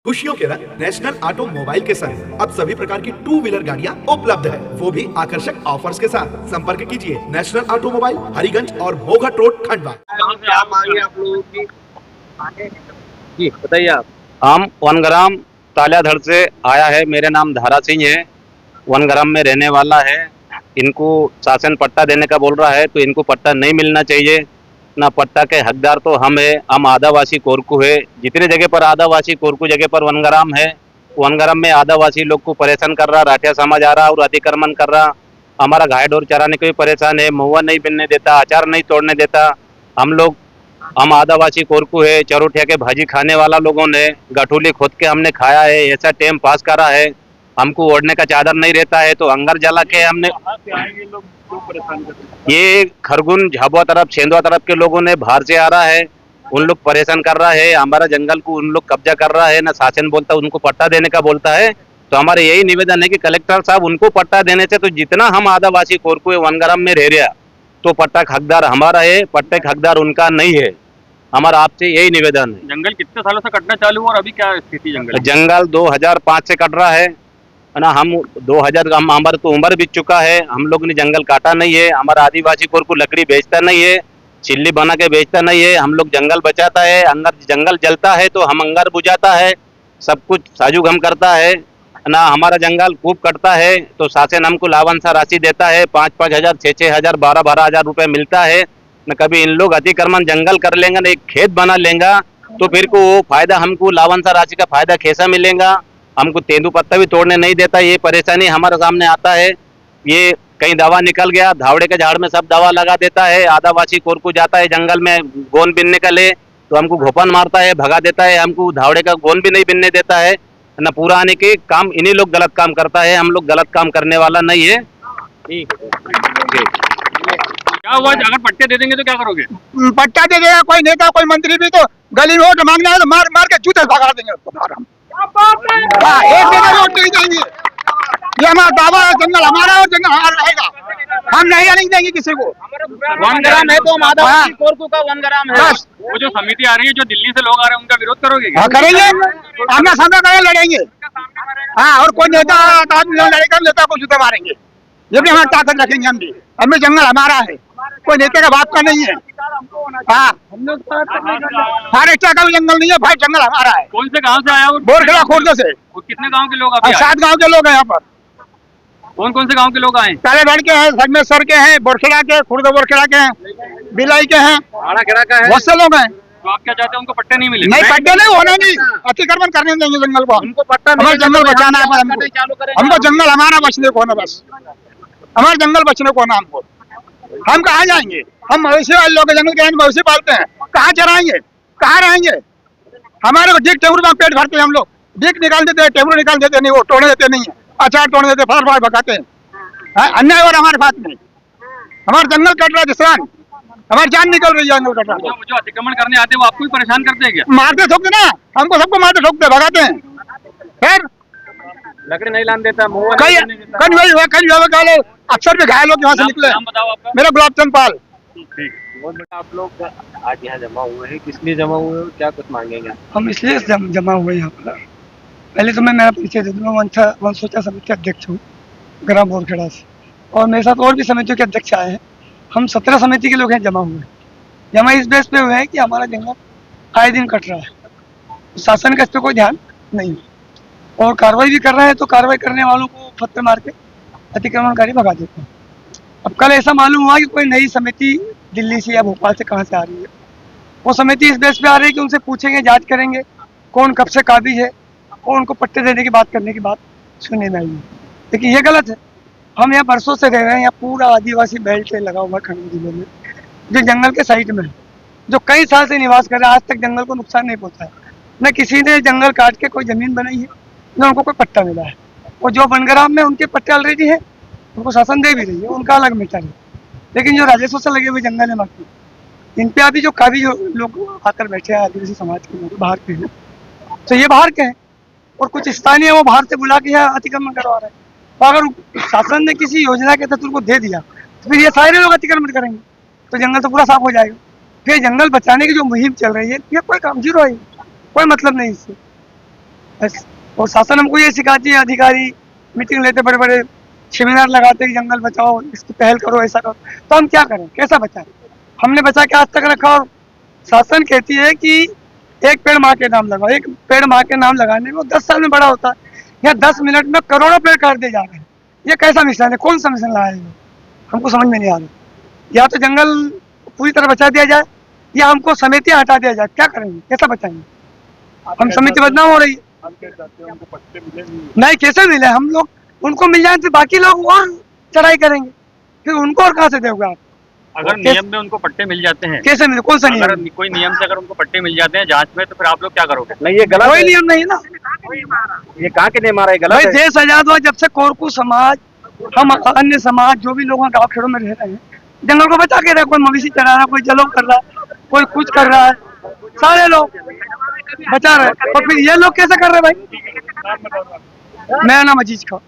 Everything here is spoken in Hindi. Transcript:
खुशियों के रंग नेशनल ऑटोमोबाइल के संग अब सभी प्रकार की टू व्हीलर गाड़ियां उपलब्ध है, वो भी आकर्षक ऑफर्स के साथ। संपर्क कीजिए नेशनल ऑटोमोबाइल, हरिगंज और मोघट रोड, खंडवा। कहाँ से आप आगे आप लोगों की जी बताइए आप। हम वनग्राम तालियाधड़ से आया है। मेरे नाम धारा सिंह है, वनग्राम में रहने वाला है। इनको शासन पट्टा देने का बोल रहा है, तो इनको पट्टा नहीं मिलना चाहिए ना। पट्टा के हकदार तो हम है, हम आदिवासी कोरकू है। जितने जगह पर आदिवासी कोरकू जगह पर वनग्राम है, वनग्राम में आदिवासी लोग को परेशान कर रहा, राठिया समाज आ रहा और अतिक्रमण कर रहा। हमारा गाय डोर चराने को भी परेशान है, महुआ नहीं बिनने देता, अचार नहीं तोड़ने देता। हम आदिवासी कोरकू है, चरोठिया के भाजी खाने वाला लोगों ने गठूली खोद के हमने खाया है, ऐसा टाइम पास करा है। हमको ओढ़ने का चादर नहीं रहता है, तो अंगर जला के हमने ये खरगुन झाबुआ तरफ सेंधवा तरफ के लोगों ने बाहर से आ रहा है, उन लोग परेशान कर रहा है। हमारा जंगल को उन लोग कब्जा कर रहा है ना। शासन बोलता है उनको पट्टा देने का बोलता है। तो हमारे यही निवेदन है कि कलेक्टर साहब उनको पट्टा देने से, तो जितना हम आदिवासी कोरकू वनग्राम में रह रहा, तो पट्टा का हकदार हमारा है, पट्टे का हकदार उनका नहीं है। हमारा आपसे यही निवेदन है। जंगल कितने सालों से कटना चालू हुआ और अभी क्या स्थिति जंगल? जंगल 2005 से कट रहा है ना। हम 2000 हमारा तो उम्र बीत चुका है, हम लोग ने जंगल काटा नहीं है। हमारा आदिवासी कोरकू लकड़ी बेचता नहीं है, चिल्ली बना के बेचता नहीं है। हम लोग जंगल बचाता है, अंगर जंगल जलता है तो हम अंगर बुझाता है, सब कुछ साजू गम करता है ना। हमारा जंगल खूब कटता है तो शासन हमको लावंसा राशि देता है, 5-5 हजार, 6-6 हजार, 12-12 हजार रुपये मिलता है न। कभी इन लोग अतिक्रमण जंगल कर लेंगे ना, एक खेत बना लेंगा, तो फिर को वो फायदा हमको लावंसा राशि का फायदा कैसा मिलेगा? हमको तेंदू पत्ता भी तोड़ने नहीं देता। ये परेशानी हमारे सामने आता है। ये कहीं दवा निकल गया, धावड़े के झाड़ में सब दवा लगा देता है। आदिवासी कोरकू जाता है जंगल में गोन बिनने का ले, तो हमको घोपन मारता है, भगा देता है। हमको धावड़े का गोन भी नहीं बिनने देता है न। पूरा आने के काम इन्हीं लोग गलत काम करता है, हम लोग गलत काम करने वाला नहीं है। ठीक है, क्या हुआ? अगर पट्टे दे देंगे तो क्या करोगे? पट्टा दे देगा कोई नेता, कोई मंत्री भी, तो गली में वोट मांगना है तो मार मार के जूते भगा देंगे उसको बाहर हम। एक दिन वोट नहीं देंगे। ये हमारा दावा है, जंगल हमारा और जंगल हमारा रहेगा। हम नहीं आने देंगे किसी को। वनग्राम है तो हम आदिवासी कोरकू का वनग्राम है। वो जो समिति आ रही है, जो दिल्ली से लोग आ रहे हैं, उनका विरोध करोगे क्या? हाँ करेंगे, आमना सामना करें, लड़ेंगे। हाँ, और कोई नेता लड़ेगा, नेता को जूते मारेंगे। ये भी हमारी ताकत रखेंगे हम भी। हमें जंगल हमारा है, कोई नेता का बाप का नहीं है। हाँ, फॉरेस्ट का भी जंगल नहीं है भाई, जंगल हमारा है। कौन से गांव से आया वो? बोरखेड़ा खुर्द से। कितने गांव के लोग अभी आए? 7 गांव के लोग हैं यहाँ पर। कौन कौन से गांव के लोग आए? तालेगढ़ के हैं, संगमेश्वर के हैं, बोरखेड़ा के, खुर्द बोरखेड़ा के हैं, बिलाई के हैं, आड़ाखेड़ा का है। बहुत से लोग हैं। तो आप क्या चाहते हैं? उनको पट्टे नहीं मिले? नहीं, पट्टे नहीं होने नहीं, अतिक्रमण करने देंगे जंगल को। उनको पट्टा हमारा जंगल बचाना है, हमको जंगल हमारा बचने को ना, बस हमारा जंगल बचने को ना हमको। हम कहाँ जाएंगे? हम मवेशी वाले लोग जंगल के मवेशी पालते हैं, कहाँ चराएंगे, कहाँ रहेंगे? हमारे को डिग टेबुल में पेट भरते हैं हम लोग। डिग निकाल देते हैं, टेबुल निकाल देते नहीं, वो तोड़ने देते नहीं है, अचार तोड़ने देते, फाड़ फाड़ भगाते हैं। अन्याय हो रहा हमारे साथ में। हमारा जंगल कट रहा है जिसान, हमारी जान निकल रही है जंगल कट रहा है। जो अतिक्रमण करने आते हैं वो आपको भी परेशान करते हैं क्या? मारते ठोकते ना, हमको सबको मारते ठोकते भगाते हैं। फिर लकड़ी नहीं लाने देता, अक्सर भी घायल होकर वहाँ से निकले। नाम बताओ आपका। मेरा गुलाब चंद पाल। बहुत बड़ा। आप लोग आज यहाँ जमा हुए हैं, किस लिए जमा हुए हो, क्या कुछ मांगेंगे? हम इसलिए जमा हुए यहाँ पर। पहले तो मैं मेरा परिचय दे दूँगा। वनसोचा समिति के अध्यक्ष हूँ ग्राम बोरखेड़ा से, और मेरे साथ और भी समितियों के अध्यक्ष आए हैं। हम 17 समिति के लोग हैं जमा हुए। जमा इस बेस पे हुए हैं कि हमारा जंगल आए दिन कट रहा है, शासन का इस पर कोई ध्यान नहीं है, और कार्रवाई भी कर रहे हैं, तो कार्रवाई करने वालों को पत्थर मार के अतिक्रमणकारी भगा देते हैं। अब कल ऐसा मालूम हुआ कि कोई नई समिति दिल्ली से या भोपाल से कहाँ से आ रही है। वो समिति इस बेस पे आ रही है कि उनसे पूछेंगे, जांच करेंगे कौन कब से काबिज है, और उनको पट्टे देने की बात करने की बात सुनने में आई है। लेकिन ये गलत है। हम यहाँ बरसों से रह रहे हैं, यहाँ पूरा आदिवासी बेल्ट लगा हुआ खंड जिले में, जो जंगल के साइड में है, जो कई साल से निवास कर रहे हैं। आज तक जंगल को नुकसान नहीं पहुँचा है, न किसी ने जंगल काट के कोई जमीन बनाई है, न उनको कोई पट्टा मिला है। और जो वनग्राम में उनके पट्टे ऑलरेडी है, उनको शासन दे भी रही है, उनका अलग मैटर है। लेकिन जो राजस्व से लगे हुए जंगल है बाकी, इन पे अभी जो काबिज लोग आकर बैठे हैं आदिवासी समाज के लोग, बाहर के हैं, तो ये बाहर के हैं, और कुछ स्थानीय वो बाहर से बुला के यहाँ अतिक्रमण करवा रहे हैं। तो अगर शासन ने किसी योजना के तहत उनको दे दिया, तो फिर ये सारे लोग अतिक्रमण करेंगे, तो जंगल तो पूरा साफ हो जाएगा। फिर जंगल बचाने की जो मुहिम चल रही है, ये कोई काम जीरो है, कोई मतलब नहीं इससे। बस। और शासन हमको ये सिखाती है, अधिकारी मीटिंग लेते, बड़े बड़े सेमिनार लगाते कि जंगल बचाओ, इसकी पहल करो, ऐसा करो, तो हम क्या करें, कैसा बचाएं? हमने बचा के आज तक रखा, और शासन कहती है कि एक पेड़ माँ के नाम लगाओ। एक पेड़ माँ के नाम लगाने में वो 10 साल में बड़ा होता है, या 10 मिनट में करोड़ों पेड़ काट दिए जा रहे हैं। ये कैसा मिशन है? कौन सा मिशन लाया है? हमको समझ में नहीं आ रहा। या तो जंगल पूरी तरह बचा दिया जाए, या हमको समितियां हटा दिया जाए। क्या करेंगे, कैसा बचाएंगे? हम समिति बदनाम हो रही है। नहीं, कैसे मिले? हम लोग उनको मिल जाए तो बाकी लोग और चढ़ाई करेंगे, फिर उनको और कहाँ से दोगे आप? अगर नियम में उनको पट्टे मिल जाते हैं, कैसे मिले? कौन सा नियम? अगर कोई नियम से अगर उनको पट्टे मिल जाते हैं जांच में, तो फिर आप लोग क्या करोगे? नहीं, ये गलत कोई है। नियम नहीं ना। ये कहाँ के नियम आ रहा है? गलत भाई, है। देश आजाद हुआ जब से कोरकू समाज, हम अन्य समाज जो भी लोग गाँव खेड़ों में रह रहे हैं, जंगल को बचा के रहे। कोई मवेशी चरा रहा है, कोई जलोग कर रहा है, कोई कुछ कर रहा है, सारे लोग बचा रहे हैं। और फिर ये लोग कैसे कर रहे हैं भाई? मेरा नाम अजीज खान।